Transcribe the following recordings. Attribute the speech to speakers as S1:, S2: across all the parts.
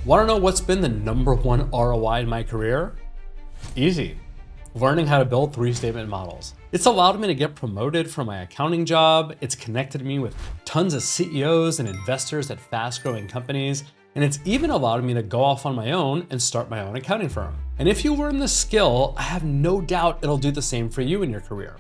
S1: Want to know what's been the #1 ROI in my career? Easy. Learning how to build 3-statement models. It's allowed me to get promoted from my accounting job. It's connected me with tons of CEOs and investors at fast-growing companies. And it's even allowed me to go off on my own and start my own accounting firm. And if you learn this skill, I have no doubt it'll do the same for you in your career.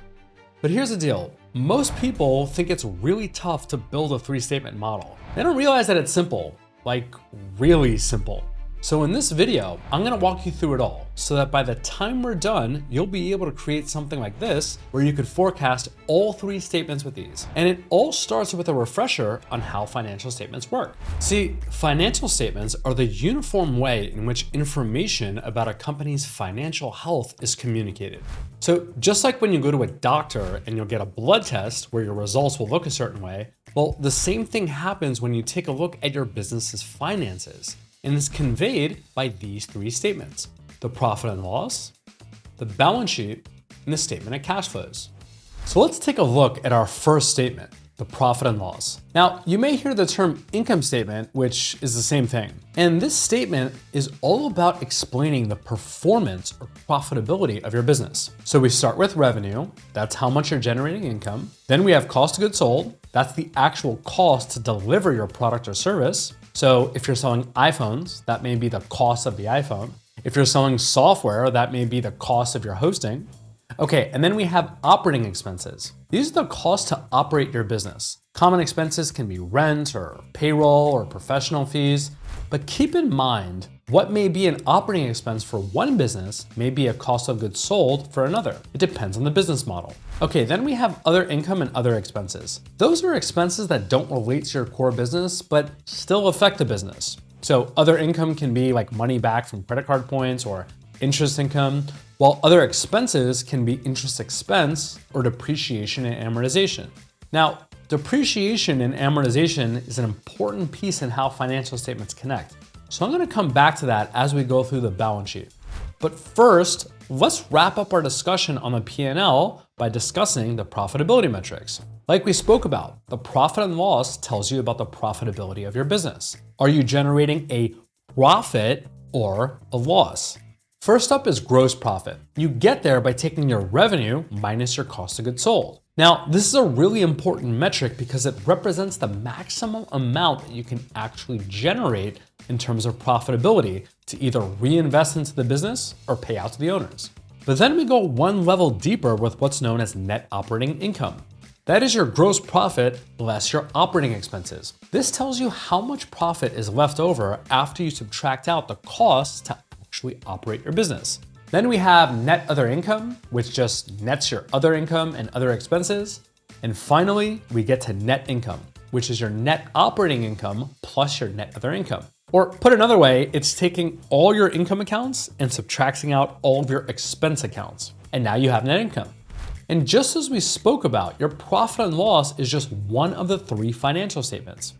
S1: But here's the deal. Most people think it's really tough to build a 3-statement model. They don't realize that it's simple, like really simple. So in this video, I'm gonna walk you through it all so that by the time we're done, you'll be able to create something like this where you could forecast all 3 statements with ease. And it all starts with a refresher on how financial statements work. See, financial statements are the uniform way in which information about a company's financial health is communicated. So just like when you go to a doctor and you'll get a blood test where your results will look a certain way, well, the same thing happens when you take a look at your business's finances. And it's conveyed by these 3 statements: the profit and loss, the balance sheet, and the statement of cash flows. So let's take a look at our first statement, the profit and loss. Now, you may hear the term income statement, which is the same thing. And this statement is all about explaining the performance or profitability of your business. So we start with revenue, that's how much you're generating income. Then we have cost of goods sold, that's the actual cost to deliver your product or service. So if you're selling iPhones, that may be the cost of the iPhone. If you're selling software, that may be the cost of your hosting. Okay, and then we have operating expenses. These are the costs to operate your business. Common expenses can be rent or payroll or professional fees, but keep in mind what may be an operating expense for one business may be a cost of goods sold for another. It depends on the business model. Okay, then we have other income and other expenses. Those are expenses that don't relate to your core business, but still affect the business. So other income can be like money back from credit card points or interest income, while other expenses can be interest expense or depreciation and amortization. Now, depreciation and amortization is an important piece in how financial statements connect. So I'm gonna come back to that as we go through the balance sheet. But first, let's wrap up our discussion on the P&L by discussing the profitability metrics. Like we spoke about, the profit and loss tells you about the profitability of your business. Are you generating a profit or a loss? First up is gross profit. You get there by taking your revenue minus your cost of goods sold. Now, this is a really important metric because it represents the maximum amount that you can actually generate in terms of profitability to either reinvest into the business or pay out to the owners. But then we go one level deeper with what's known as net operating income. That is your gross profit less your operating expenses. This tells you how much profit is left over after you subtract out the costs to actually operate your business. Then we have net other income, which just nets your other income and other expenses. And finally, we get to net income, which is your net operating income plus your net other income. Or put another way, it's taking all your income accounts and subtracting out all of your expense accounts. And now you have net income. And just as we spoke about, your profit and loss is just one of the 3 financial statements.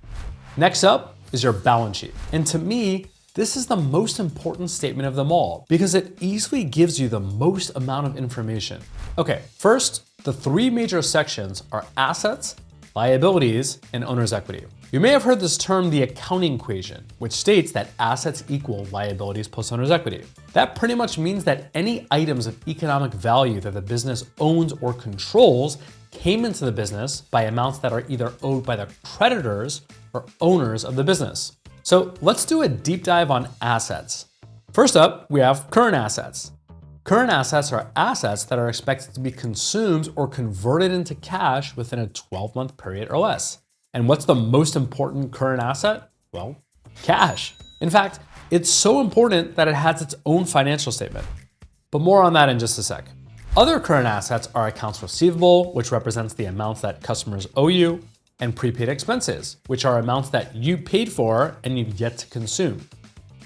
S1: Next up is your balance sheet. And to me, this is the most important statement of them all because it easily gives you the most amount of information. Okay, first, the 3 major sections are assets, liabilities, and owner's equity. You may have heard this term, the accounting equation, which states that assets equal liabilities plus owner's equity. That pretty much means that any items of economic value that the business owns or controls came into the business by amounts that are either owed by the creditors or owners of the business. So let's do a deep dive on assets. First up, we have current assets. Current assets are assets that are expected to be consumed or converted into cash within a 12-month period or less. And what's the most important current asset? Well, cash. In fact, it's so important that it has its own financial statement. But more on that in just a sec. Other current assets are accounts receivable, which represents the amounts that customers owe you, and prepaid expenses, which are amounts that you paid for and you've yet to consume.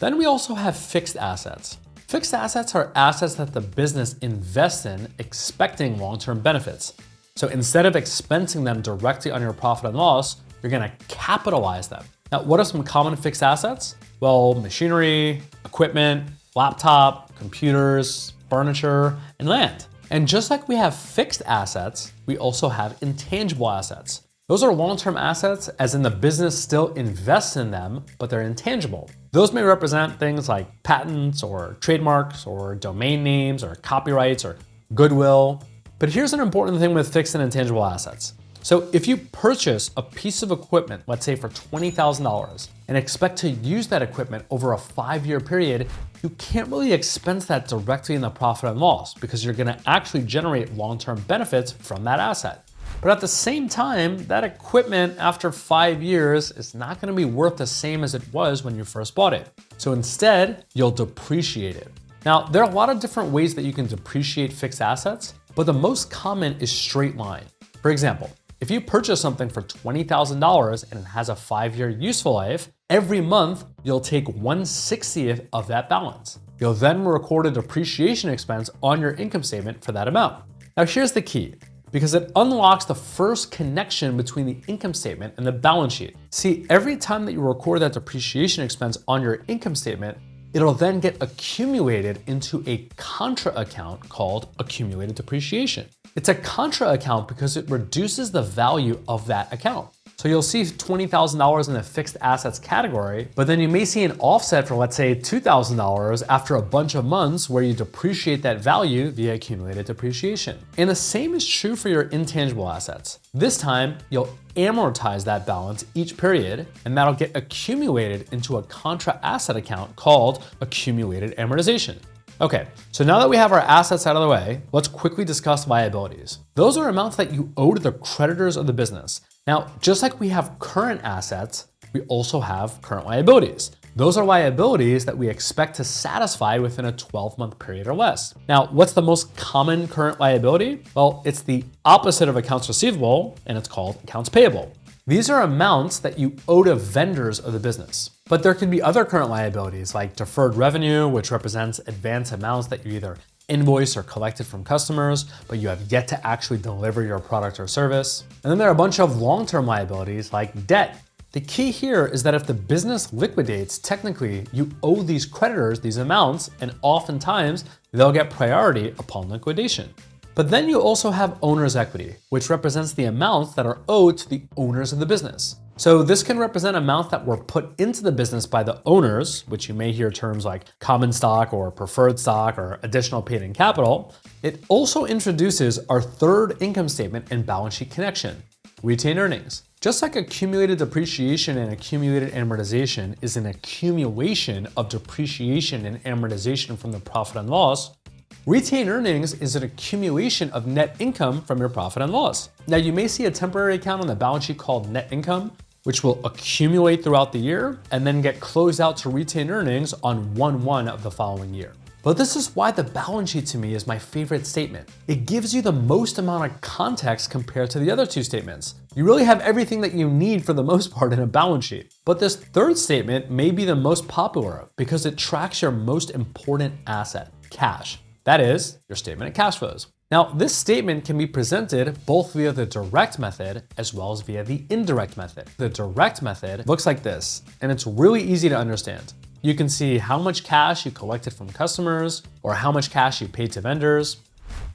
S1: Then we also have fixed assets. Fixed assets are assets that the business invests in expecting long-term benefits. So instead of expensing them directly on your profit and loss, you're gonna capitalize them. Now, what are some common fixed assets? Well, machinery, equipment, laptop, computers, furniture, and land. And just like we have fixed assets, we also have intangible assets. Those are long-term assets, as in the business still invests in them, but they're intangible. Those may represent things like patents or trademarks or domain names or copyrights or goodwill. But here's an important thing with fixed and intangible assets. So if you purchase a piece of equipment, let's say for $20,000, and expect to use that equipment over a 5-year period, you can't really expense that directly in the profit and loss because you're gonna actually generate long-term benefits from that asset. But at the same time, that equipment after 5 years is not gonna be worth the same as it was when you first bought it. So instead, you'll depreciate it. Now, there are a lot of different ways that you can depreciate fixed assets, but the most common is straight line. For example, if you purchase something for $20,000 and it has a 5-year useful life, every month you'll take 1/60th of that balance. You'll then record a depreciation expense on your income statement for that amount. Now here's the key, because it unlocks the first connection between the income statement and the balance sheet. See, every time that you record that depreciation expense on your income statement, it'll then get accumulated into a contra account called accumulated depreciation. It's a contra account because it reduces the value of that account. So you'll see $20,000 in the fixed assets category, but then you may see an offset for, let's say, $2,000 after a bunch of months where you depreciate that value via accumulated depreciation. And the same is true for your intangible assets. This time, you'll amortize that balance each period, and that'll get accumulated into a contra asset account called accumulated amortization. Okay, so now that we have our assets out of the way, let's quickly discuss liabilities. Those are amounts that you owe to the creditors of the business. Now, just like we have current assets, we also have current liabilities. Those are liabilities that we expect to satisfy within a 12-month period or less. Now, what's the most common current liability? Well, it's the opposite of accounts receivable, and it's called accounts payable. These are amounts that you owe to vendors of the business. But there could be other current liabilities like deferred revenue, which represents advance amounts that you either invoice or collected from customers, but you have yet to actually deliver your product or service. And then there are a bunch of long-term liabilities like debt. The key here is that if the business liquidates, technically you owe these creditors these amounts, and oftentimes they'll get priority upon liquidation. But then you also have owner's equity, which represents the amounts that are owed to the owners of the business. So this can represent amounts that were put into the business by the owners, which you may hear terms like common stock or preferred stock or additional paid-in capital. It also introduces our third income statement and balance sheet connection, retained earnings. Just like accumulated depreciation and accumulated amortization is an accumulation of depreciation and amortization from the profit and loss, retained earnings is an accumulation of net income from your profit and loss. Now, you may see a temporary account on the balance sheet called net income, which will accumulate throughout the year and then get closed out to retained earnings on 1/1 of the following year. But this is why the balance sheet to me is my favorite statement. It gives you the most amount of context compared to the other two statements. You really have everything that you need for the most part in a balance sheet. But this third statement may be the most popular because it tracks your most important asset, cash. That is, your statement of cash flows. Now, this statement can be presented both via the direct method as well as via the indirect method. The direct method looks like this, and it's really easy to understand. You can see how much cash you collected from customers or how much cash you paid to vendors.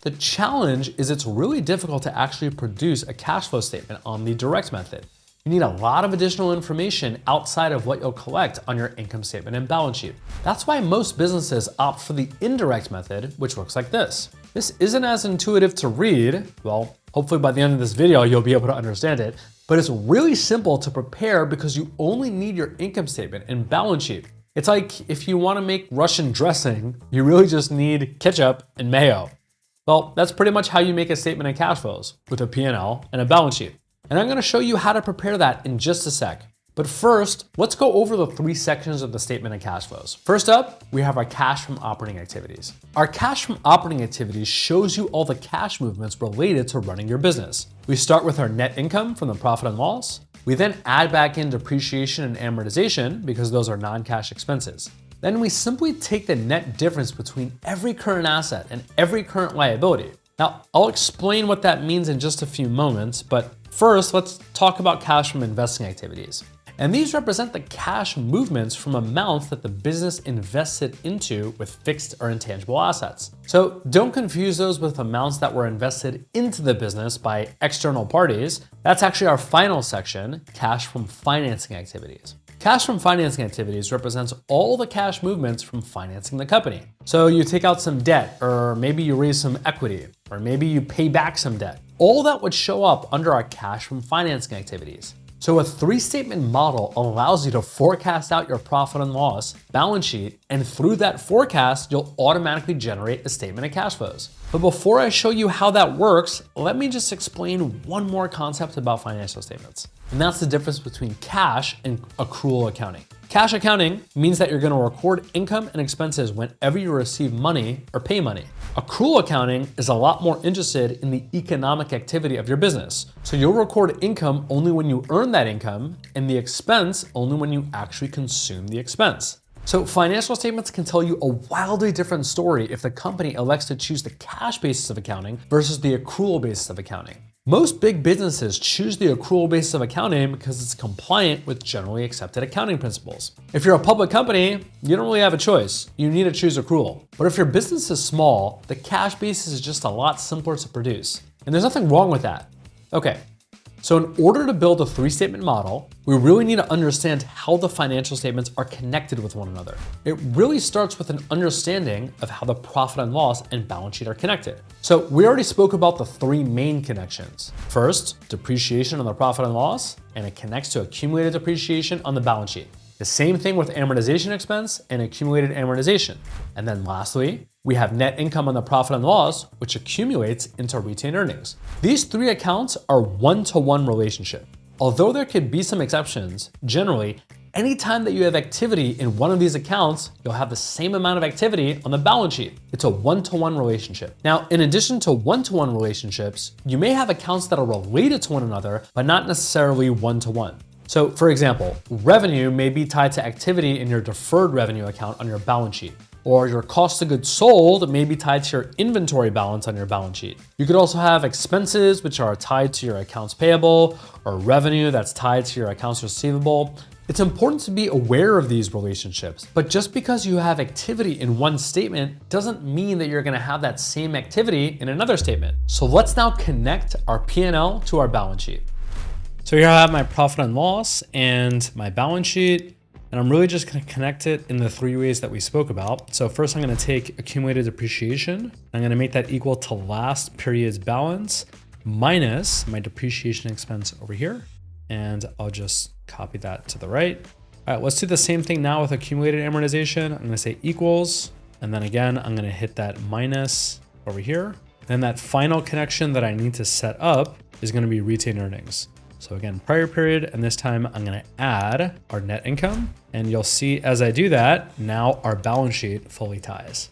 S1: The challenge is it's really difficult to actually produce a cash flow statement on the direct method. You need a lot of additional information outside of what you'll collect on your income statement and balance sheet. That's why most businesses opt for the indirect method, which looks like this. This isn't as intuitive to read. Well, hopefully by the end of this video, you'll be able to understand it, but it's really simple to prepare because you only need your income statement and balance sheet. It's like if you want to make Russian dressing, you really just need ketchup and mayo. Well, that's pretty much how you make a statement of cash flows, with a P&L and a balance sheet. And I'm going to show you how to prepare that in just a sec. But first, let's go over the 3 sections of the statement of cash flows. First up, we have our cash from operating activities. Our cash from operating activities shows you all the cash movements related to running your business. We start with our net income from the profit and loss. We then add back in depreciation and amortization because those are non-cash expenses. Then we simply take the net difference between every current asset and every current liability. Now, I'll explain what that means in just a few moments, but first, let's talk about cash from investing activities. And these represent the cash movements from amounts that the business invested into with fixed or intangible assets. So don't confuse those with amounts that were invested into the business by external parties. That's actually our final section, cash from financing activities. Cash from financing activities represents all the cash movements from financing the company. So you take out some debt, or maybe you raise some equity, or maybe you pay back some debt. All that would show up under our cash from financing activities. So a three-statement model allows you to forecast out your profit and loss, balance sheet, and through that forecast, you'll automatically generate a statement of cash flows. But before I show you how that works, let me just explain one more concept about financial statements. And that's the difference between cash and accrual accounting. Cash accounting means that you're going to record income and expenses whenever you receive money or pay money. Accrual accounting is a lot more interested in the economic activity of your business. So you'll record income only when you earn that income and the expense only when you actually consume the expense. So financial statements can tell you a wildly different story if the company elects to choose the cash basis of accounting versus the accrual basis of accounting. Most big businesses choose the accrual basis of accounting because it's compliant with generally accepted accounting principles. If you're a public company, you don't really have a choice. You need to choose accrual. But if your business is small, the cash basis is just a lot simpler to produce. And there's nothing wrong with that. Okay. So in order to build a three-statement model, we really need to understand how the financial statements are connected with one another. It really starts with an understanding of how the profit and loss and balance sheet are connected. So we already spoke about the three main connections. First, depreciation on the profit and loss, and it connects to accumulated depreciation on the balance sheet. The same thing with amortization expense and accumulated amortization. And then lastly, we have net income on the profit and loss, which accumulates into retained earnings. These three accounts are one-to-one relationship. Although there could be some exceptions, generally, anytime that you have activity in one of these accounts, you'll have the same amount of activity on the balance sheet. It's a one-to-one relationship. Now, in addition to one-to-one relationships, you may have accounts that are related to one another, but not necessarily one-to-one. So for example, revenue may be tied to activity in your deferred revenue account on your balance sheet, or your cost of goods sold may be tied to your inventory balance on your balance sheet. You could also have expenses which are tied to your accounts payable, or revenue that's tied to your accounts receivable. It's important to be aware of these relationships, but just because you have activity in one statement doesn't mean that you're gonna have that same activity in another statement. So let's now connect our P&L to our balance sheet. So here I have my profit and loss and my balance sheet, and I'm really just gonna connect it in the three ways that we spoke about. So first I'm gonna take accumulated depreciation. I'm gonna make that equal to last period's balance minus my depreciation expense over here. And I'll just copy that to the right. All right, let's do the same thing now with accumulated amortization. I'm gonna say equals, and then again, I'm gonna hit that minus over here. Then that final connection that I need to set up is gonna be retained earnings. So again, prior period, and this time I'm gonna add our net income. And you'll see as I do that, now our balance sheet fully ties.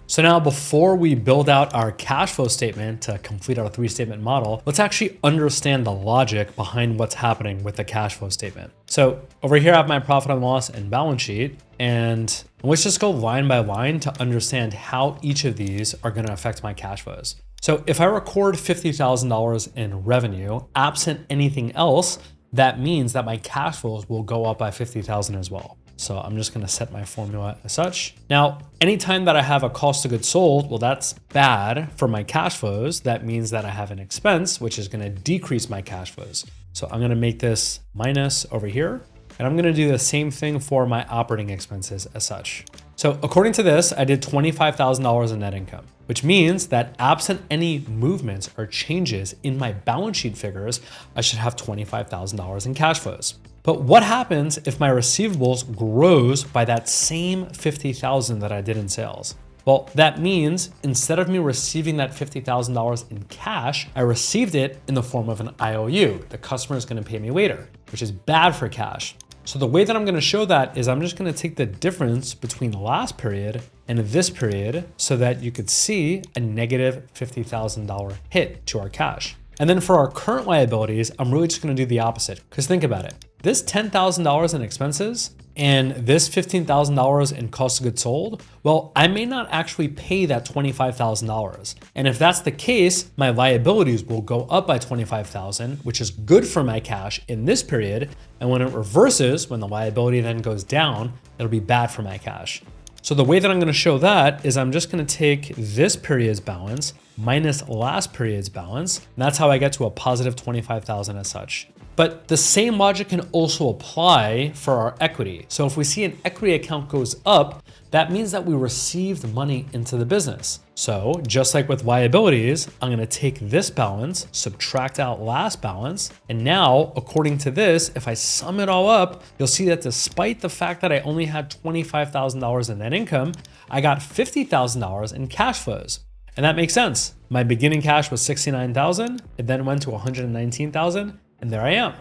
S1: So now before we build out our cash flow statement to complete our three-statement model, let's actually understand the logic behind what's happening with the cash flow statement. So over here I have my profit and loss and balance sheet, and let's just go line by line to understand how each of these are gonna affect my cash flows. So if I record $50,000 in revenue, absent anything else, that means that my cash flows will go up by 50,000 as well. So I'm just gonna set my formula as such. Now, anytime that I have a cost of goods sold, well, that's bad for my cash flows. That means that I have an expense, which is gonna decrease my cash flows. So I'm gonna make this minus over here, and I'm gonna do the same thing for my operating expenses as such. So according to this, I did $25,000 in net income, which means that absent any movements or changes in my balance sheet figures, I should have $25,000 in cash flows. But what happens if my receivables grows by that same 50,000 that I did in sales? Well, that means instead of me receiving that $50,000 in cash, I received it in the form of an IOU. The customer is gonna pay me later, which is bad for cash. So the way that I'm gonna show that is I'm just gonna take the difference between the last period and this period so that you could see a negative $50,000 hit to our cash. And then for our current liabilities, I'm really just gonna do the opposite, because think about it. this $10,000 in expenses and this $15,000 in cost of goods sold, well, I may not actually pay that $25,000. And if that's the case, my liabilities will go up by $25,000, which is good for my cash in this period. And when it reverses, when the liability then goes down, it'll be bad for my cash. So the way that I'm gonna show that is I'm just gonna take this period's balance minus last period's balance. And that's how I get to a positive 25,000 as such. But the same logic can also apply for our equity. So if we see an equity account goes up, that means that we received money into the business. So just like with liabilities, I'm gonna take this balance, subtract out last balance. And now, according to this, if I sum it all up, you'll see that despite the fact that I only had $25,000 in net income, I got $50,000 in cash flows. And that makes sense. My beginning cash was $69,000. It then went to $119,000. And there I am.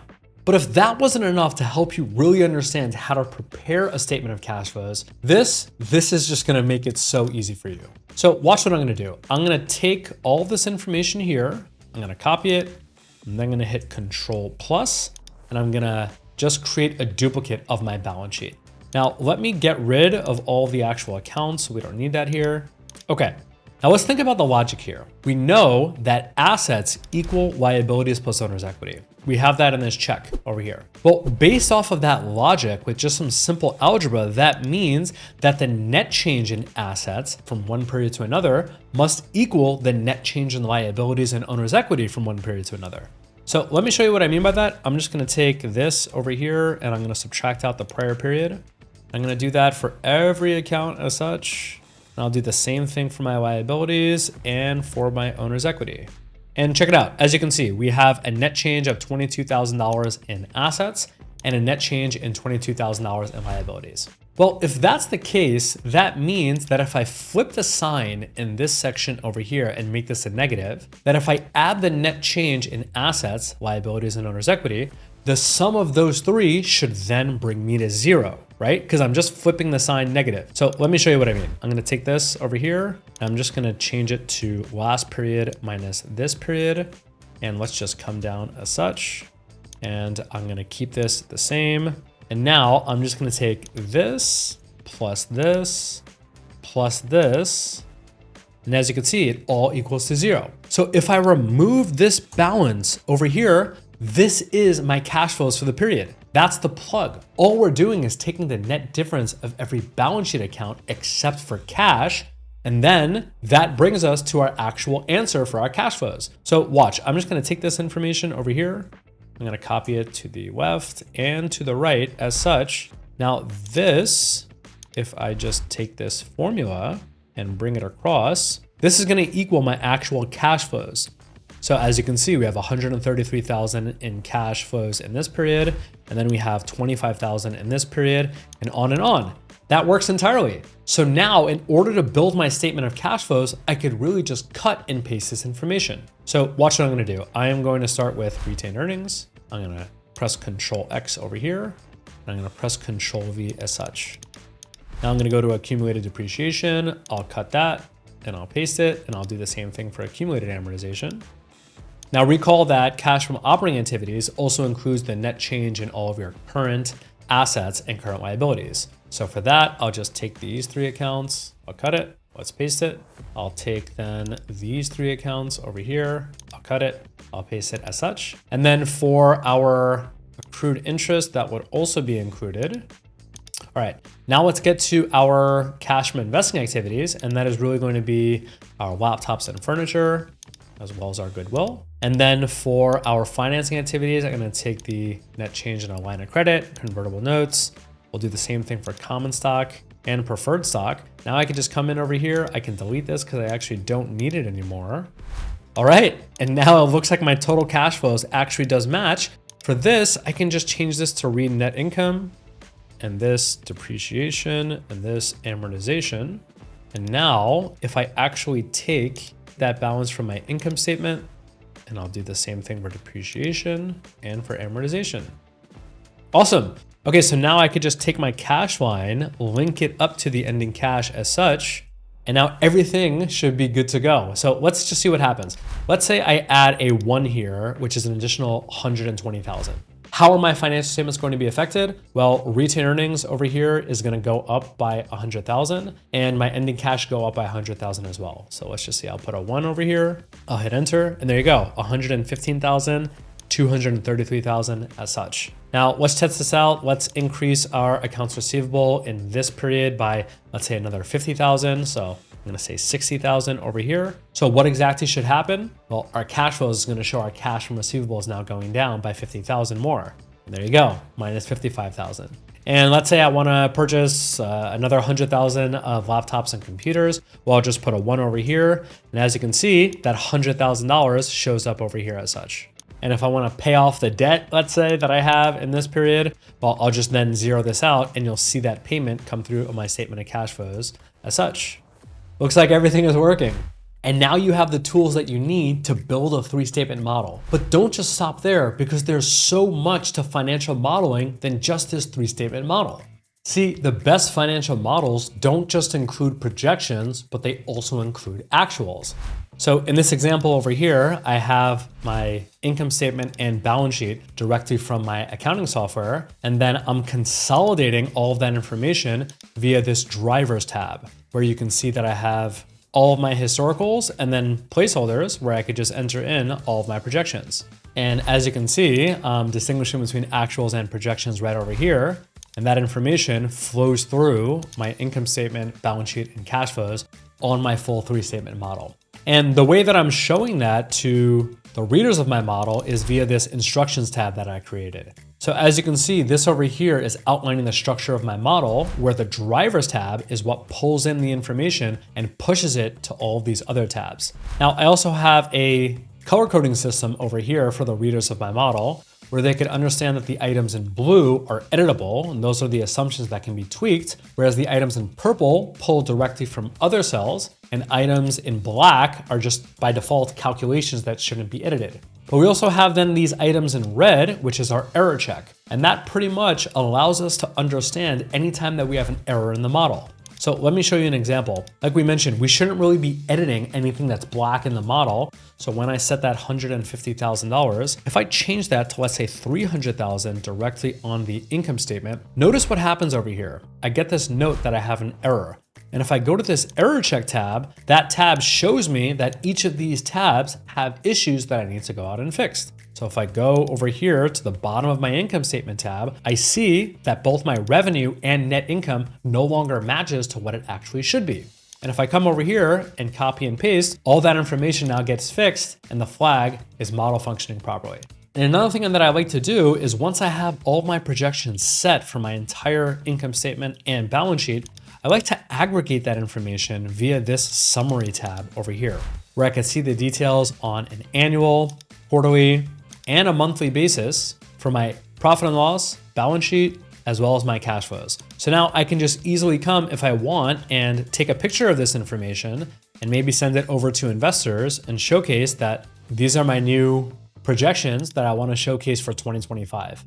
S1: But if that wasn't enough to help you really understand how to prepare a statement of cash flows, this is just gonna make it so easy for you. So watch what I'm gonna do. I'm gonna take all this information here, I'm gonna copy it, and then I'm gonna hit Control+, and I'm gonna just create a duplicate of my balance sheet. Now, let me get rid of all the actual accounts. We don't need that here. Okay. Now let's think about the logic here. We know that assets equal liabilities plus owner's equity. We have that in this check over here. Well, based off of that logic with just some simple algebra, that means that the net change in assets from one period to another must equal the net change in liabilities and owner's equity from one period to another. So let me show you what I mean by that. I'm just gonna take this over here and I'm gonna subtract out the prior period. I'm gonna do that for every account as such. And I'll do the same thing for my liabilities and for my owner's equity. And check it out. As you can see, we have a net change of $22,000 in assets and a net change in $22,000 in liabilities. Well, if that's the case, that means that if I flip the sign in this section over here and make this a negative, that if I add the net change in assets, liabilities, and owner's equity, the sum of those three should then bring me to zero, right? Because I'm just flipping the sign negative. So let me show you what I mean. I'm gonna take this over here. I'm just gonna change it to last period minus this period. And let's just come down as such. And I'm gonna keep this the same. And now I'm just gonna take this, plus this, plus this. And as you can see, it all equals to zero. So if I remove this balance over here, this is my cash flows for the period. That's the plug. All we're doing is taking the net difference of every balance sheet account except for cash. And then that brings us to our actual answer for our cash flows. So watch, I'm just gonna take this information over here. I'm gonna copy it to the left and to the right as such. Now this, if I just take this formula and bring it across, this is gonna equal my actual cash flows. So as you can see, we have 133,000 in cash flows in this period, and then we have 25,000 in this period, and on and on. That works entirely. So now in order to build my statement of cash flows, I could really just cut and paste this information. So watch what I'm gonna do. I am going to start with retained earnings. I'm gonna press Control X over here, and I'm gonna press Control V as such. Now I'm gonna go to accumulated depreciation. I'll cut that and I'll paste it, and I'll do the same thing for accumulated amortization. Now recall that cash from operating activities also includes the net change in all of your current assets and current liabilities. So for that, I'll just take these three accounts, I'll cut it, let's paste it. I'll take then these three accounts over here, I'll cut it, I'll paste it as such. And then for our accrued interest, that would also be included. All right, now let's get to our cash from investing activities, and that is really going to be our laptops and furniture, as well as our goodwill. And then for our financing activities, I'm gonna take the net change in our line of credit, convertible notes. We'll do the same thing for common stock and preferred stock. Now I can just come in over here. I can delete this because I actually don't need it anymore. All right, and now it looks like my total cash flows actually does match. For this, I can just change this to read net income, and this depreciation, and this amortization. And now if I actually take that balance from my income statement, and I'll do the same thing for depreciation and for amortization. Awesome. Okay, so now I could just take my cash line, link it up to the ending cash as such, and now everything should be good to go. So let's just see what happens. Let's say I add a 1 here, which is an additional 120,000. How are my financial statements going to be affected? Well, retained earnings over here is going to go up by 100,000 and my ending cash go up by 100,000 as well. So let's just see, I'll put a 1 over here, I'll hit enter, and there you go, 115,000, 233,000 as such. Now let's test this out. Let's increase our accounts receivable in this period by, let's say, another 50,000. So I'm gonna say 60,000 over here. So what exactly should happen? Well, our cash flow is gonna show our cash from receivables now going down by 50,000 more. And there you go, minus 55,000. And let's say I wanna purchase another 100,000 of laptops and computers. Well, I'll just put a 1 over here. And as you can see, that $100,000 shows up over here as such. And if I want to pay off the debt, let's say, that I have in this period, well, I'll just then zero this out and you'll see that payment come through on my statement of cash flows as such. Looks like everything is working. And now you have the tools that you need to build a 3-statement model. But don't just stop there, because there's so much to financial modeling than just this 3-statement model. See, the best financial models don't just include projections, but they also include actuals. So in this example over here, I have my income statement and balance sheet directly from my accounting software, and then I'm consolidating all of that information via this drivers tab, where you can see that I have all of my historicals and then placeholders where I could just enter in all of my projections. And as you can see, I'm distinguishing between actuals and projections right over here. And that information flows through my income statement, balance sheet, and cash flows on my full 3-statement model. And the way that I'm showing that to the readers of my model is via this instructions tab that I created. So as you can see, this over here is outlining the structure of my model, where the drivers tab is what pulls in the information and pushes it to all of these other tabs. Now, I also have a color coding system over here for the readers of my model, where they could understand that the items in blue are editable, and those are the assumptions that can be tweaked, whereas the items in purple pull directly from other cells, and items in black are just by default calculations that shouldn't be edited. But we also have then these items in red, which is our error check. And that pretty much allows us to understand anytime that we have an error in the model. So let me show you an example. Like we mentioned, we shouldn't really be editing anything that's black in the model. So when I set that $150,000, if I change that to, let's say, $300,000 directly on the income statement, notice what happens over here. I get this note that I have an error. And if I go to this error check tab, that tab shows me that each of these tabs have issues that I need to go out and fix. So if I go over here to the bottom of my income statement tab, I see that both my revenue and net income no longer matches to what it actually should be. And if I come over here and copy and paste, all that information now gets fixed and the flag is model functioning properly. And another thing that I like to do is, once I have all my projections set for my entire income statement and balance sheet, I like to aggregate that information via this summary tab over here, where I can see the details on an annual, quarterly, and a monthly basis for my profit and loss, balance sheet, as well as my cash flows. So now I can just easily come, if I want, and take a picture of this information and maybe send it over to investors and showcase that these are my new projections that I want to showcase for 2025.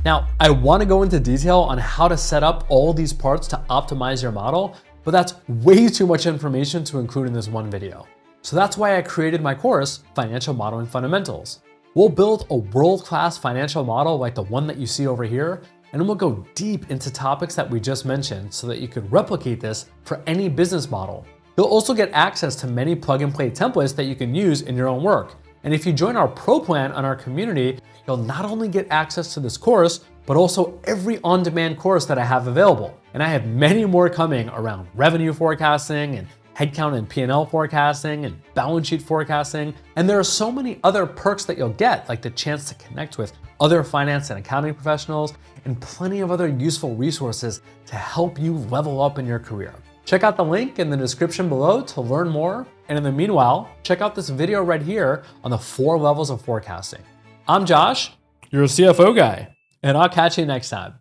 S1: Now, I want to go into detail on how to set up all these parts to optimize your model, but that's way too much information to include in this one video. So that's why I created my course, Financial Modeling Fundamentals. We'll build a world-class financial model like the one that you see over here, and we'll go deep into topics that we just mentioned so that you could replicate this for any business model. You'll also get access to many plug-and-play templates that you can use in your own work. And if you join our pro plan on our community, you'll not only get access to this course, but also every on-demand course that I have available. And I have many more coming around revenue forecasting and headcount and P&L forecasting and balance sheet forecasting. And there are so many other perks that you'll get, like the chance to connect with other finance and accounting professionals, and plenty of other useful resources to help you level up in your career. Check out the link in the description below to learn more. And in the meanwhile, check out this video right here on the 4 levels of forecasting. I'm Josh, your CFO guy, and I'll catch you next time.